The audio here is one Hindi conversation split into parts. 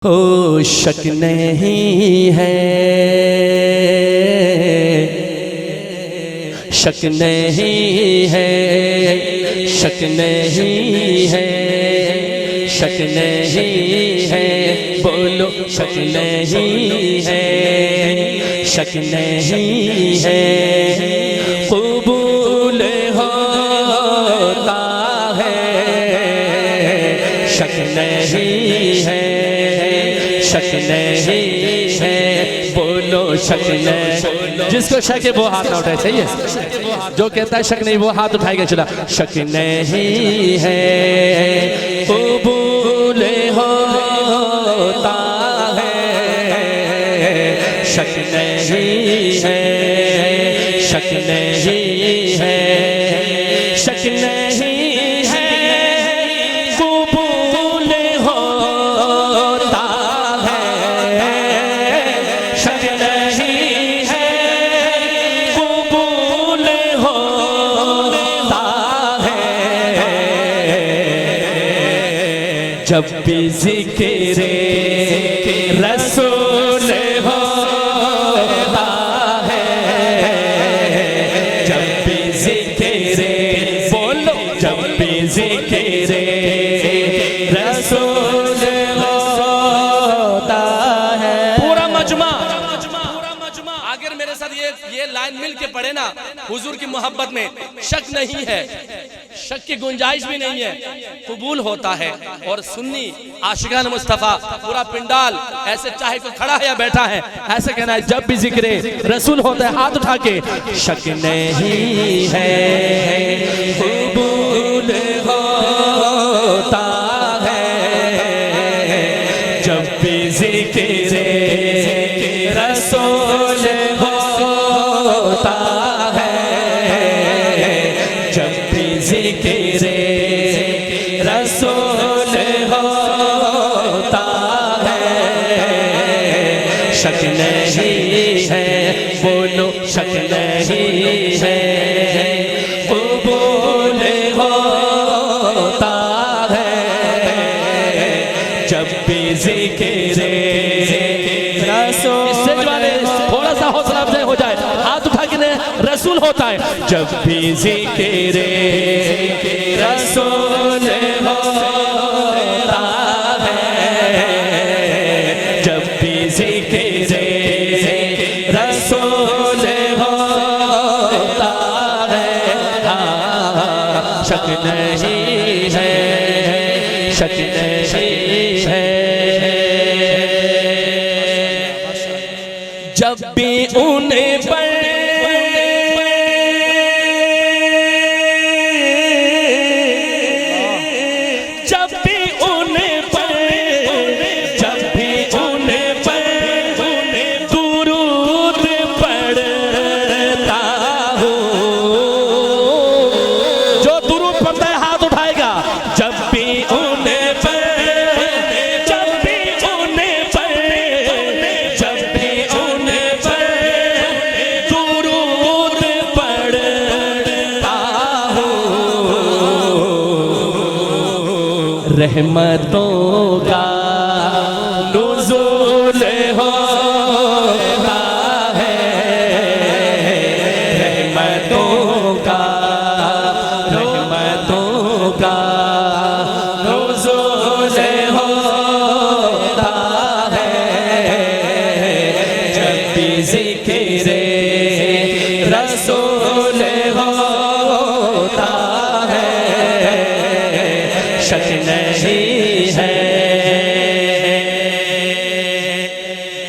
हो शक नहीं है, शक नहीं है, शक नहीं है, शक नहीं है, बोलो शक नहीं है, शक नहीं है, कबूल होता है, शक नहीं है, शक नहीं है, बोलो शक नहीं। जिसको शक है वो हाथ ना उठाए, चाहिए जो कहता है शक नहीं वो हाथ उठाएगा। चला शक नहीं है, कबूल होता है, शक नहीं है, शक नहीं है, शक नहीं है, कबूल होता है, शक नहीं है, कबूल होता है, जब भी ज़िक्र रसूल होता है, जब भी ज़िक्र बोलो, जब भी ज़िक्र रसूल होता है। पूरा मजमा अगर मेरे साथ ये लाइन मिल के पढ़े ना, हुजूर की मोहब्बत में शक नहीं है, शक की गुंजाइश भी नहीं है, कबूल होता है। और सुन्नी आशिकान मुस्तफ़ा पूरा पिंडाल ऐसे चाहे कोई खड़ा है या बैठा है ऐसे कहना है, जब भी जिक्र रसूल होता है हाथ उठा के, शक नहीं है, कबूल होता है, जब भी जिक्र रसूल होता है, जब भी ज़िक्र रसूल होता है, शक नहीं है, बोलो शक नहीं है, कबूल होता है, जब भी ज़िक्र रसूल। इससे वाले थोड़ा सा हौसला अफजाई हो जाए, हाथ उठा के रसूल होता है, जब भी ज़िक्र रसूल होता है, जब भी ज़िक्र रसूल होता है, शक नहीं है, शक नहीं है, जब भी उन्हें पर रहमतों का नुज़ूल होता है, रहमतों का नुज़ूल होता है, जब भी ज़िक्र रसूल होता है, शक नहीं है।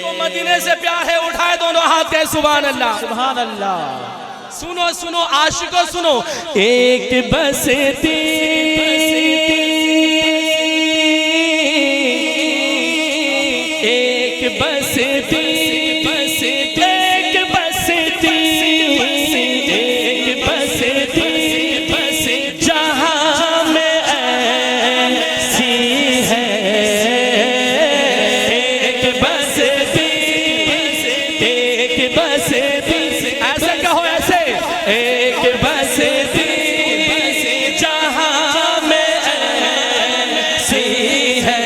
तो मदीने से प्यार है, उठाए दोनों हाथ के सुभान अल्लाह, सुभान अल्लाह। सुनो सुनो आशिको सुनो, एक बसती एक बसती एक बसती एक बसती जहां में ऐसी है, एक बसती एक बसती, ऐसे कहो ऐसे, एक बसती जहां में ऐसी है,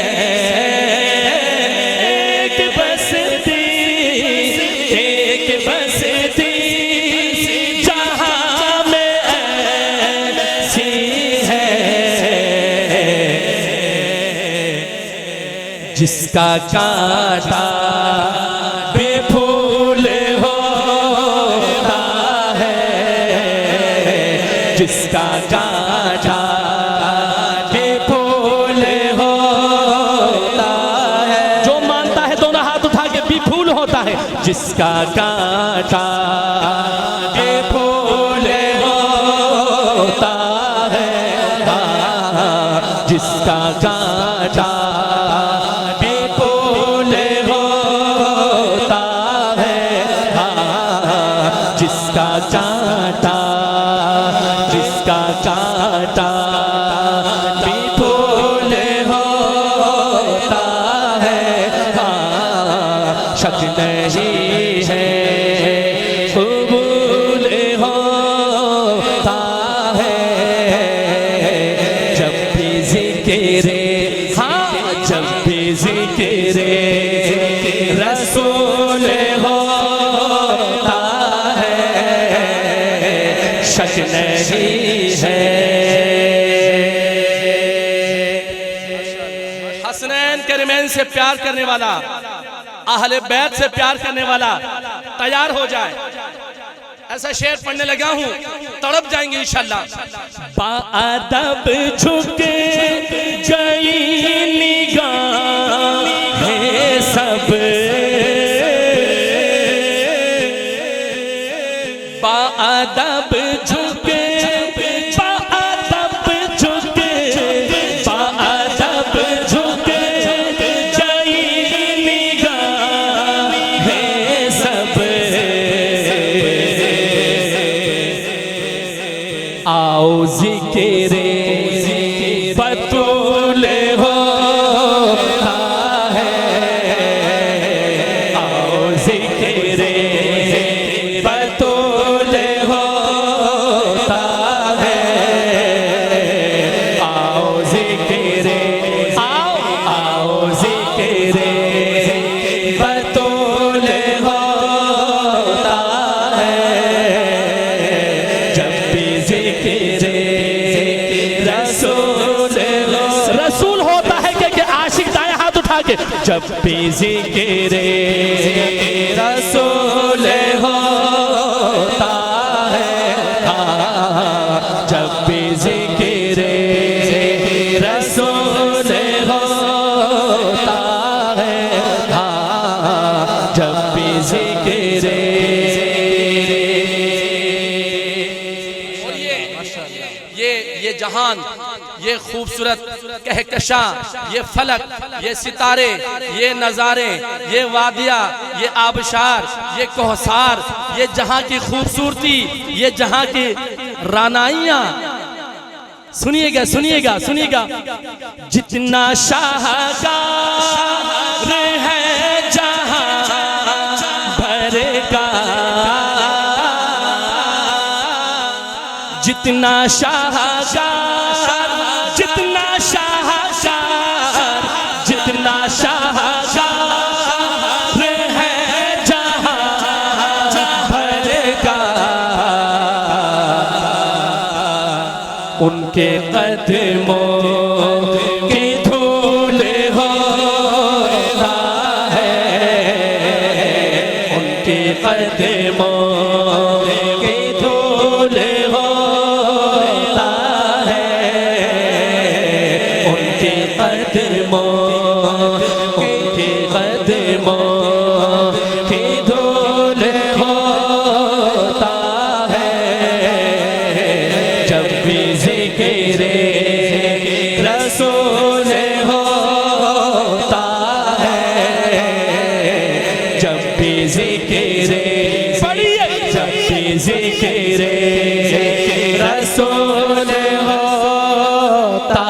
जिसका कांटा बेफूल होता है, जिसका कांटा बेफूल होता है। जो मानता है दोनों हाथ उठा के बेफूल होता है, जिसका कांटा बेफूल होता है, जिसका कांटा बेफूल होता है, जिसका कांटा, जिसका कांटा बेफूल होता है, शक नहीं है कबूल होता है। जब भी ज़िक्र, हाँ जब भी ज़िक्र रसूल होता है, शक नहीं है। हसनैन करीमैन से प्यार करने वाला, अहले बैत से प्यार करने वाला तैयार हो जाए। ऐसा शेर पढ़ने लगा हूं, तड़प जाएंगे इंशाल्लाह। बाअदब झुक गई निगाहें सब, बाअदब झुक, बाअदब झुक, बाअदब झुक गई निगाहें सब। आओ ज़िक्र बतूल होता है, आओ ज़िक्र बतूल होता है, आओ ज़िक्र, आओ ज़िक्र बतूल होता है। जब भी ज़िक्र रसूल होता है कि आशिक दाएं हाथ उठा के, जब भी ज़िक्र रसूल होता है, जब भी ज़िक्र रसूल होता है, जब भी ज़िक्र। ये जहान, ये खूबसूरत कहकशा, ये फलक, ये सितारे, ये नज़ारे, ये वादिया, ये आबशार, ये कोहसार, ये जहां की खूबसूरती, ये जहां की रानाइयां, सुनिएगा सुनिएगा सुनिएगा। जितना शाहकार है जहां भर का, जितना शाहकार, जितना शाहकार, जितना शाहकार है जहां भर का, उनके कदमों की धूल होता है, उनके कदमों की धूल होता है, उनके कदमों, उनके कदमों की धूल होता है। जब भी ज़िक्र रसूल होता है, जब भी ज़िक्र, पढ़िए, जब भी ज़िक्र रसूल होता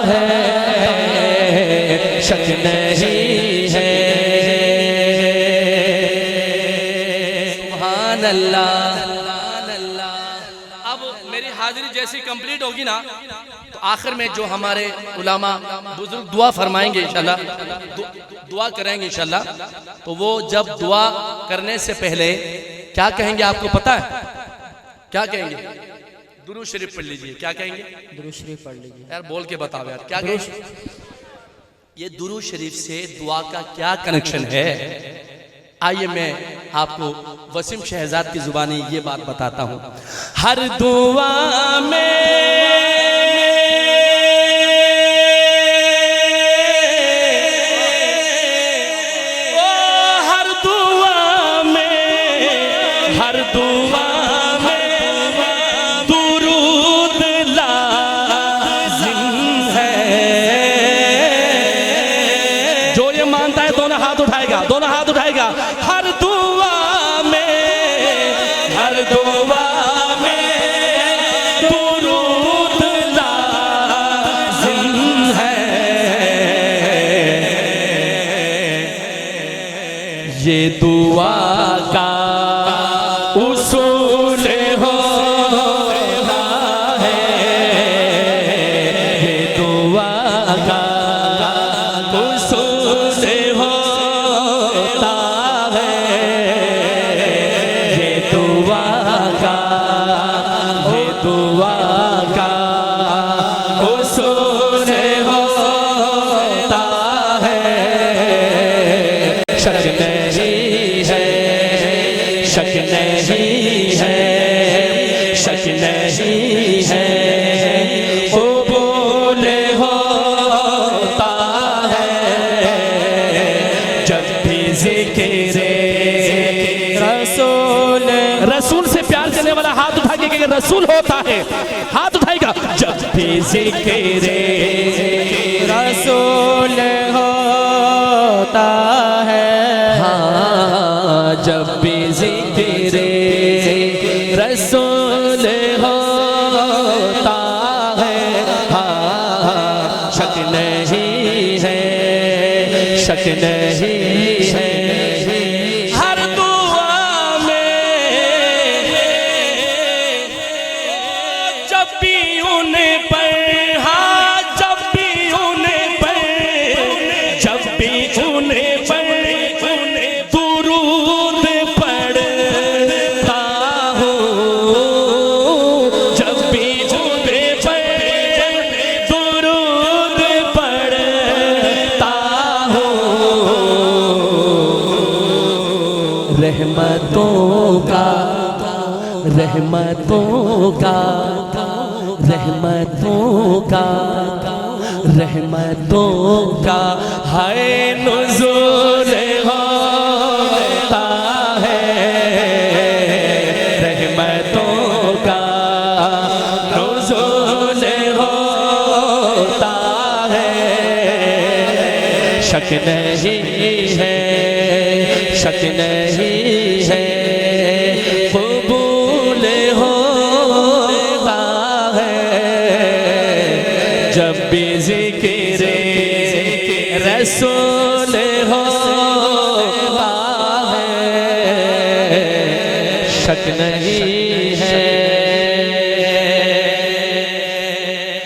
है, शक नहीं है। सुभान अल्लाह। अब मेरी हाजिरी जैसी कंप्लीट होगी ना, तो आखिर में जो हमारे उलामा बुजुर्ग दुआ फरमाएंगे इंशाल्लाह, दुआ करेंगे इंशाल्लाह, तो वो जब दुआ करने से पहले क्या कहेंगे आपको पता है? क्या कहेंगे? दुरूद शरीफ पढ़ लीजिए। क्या कहेंगे? दुरूद शरीफ पढ़ लीजिए। यार बोल के बताओ यार, क्या कहेंगे? ये दुरूद शरीफ से दुआ का क्या कनेक्शन है? आइए मैं आपको वसीम शहजाद की जुबानी ये बात बताता हूँ। हर दुआ में दुरूद लाज़िम है। जो ये मानता है दोनों हाथ उठाएगा, दोनों हाथ उठाएगा। हर दुआ में दुरूद लाज़िम है। ये दुआ का उसूल होता है, ये दुआ का उसूल होता है, ये दुआ का उसूल होता है। शक नहीं है, शक नहीं है, शक नहीं है, कबूल होता है जब भी ज़िक्र रसूल। रसूल से प्यार करने वाला हाथ उठा के कि रसूल होता है, हाथ उठाएगा। जब भी ज़िक्र रसूल होता है, जब भी ज़िक्र रसूल होता है, शक नहीं है, शक नहीं है। हर दुआ में जब भी उन्हें पर, जब भी उन्हें पर, जब भी उन्हें पर दुरूद पढ़ता हूँ, जब भी उन्हें पर दुरूद पढ़ता हूँ। रहमतों का है नुज़ूल होता है, रहमतों का नुज़ूल होता है। शक नहीं है, शक नहीं है, कबूल होता है जब भी ज़िक्र रसूल होता है। शक नहीं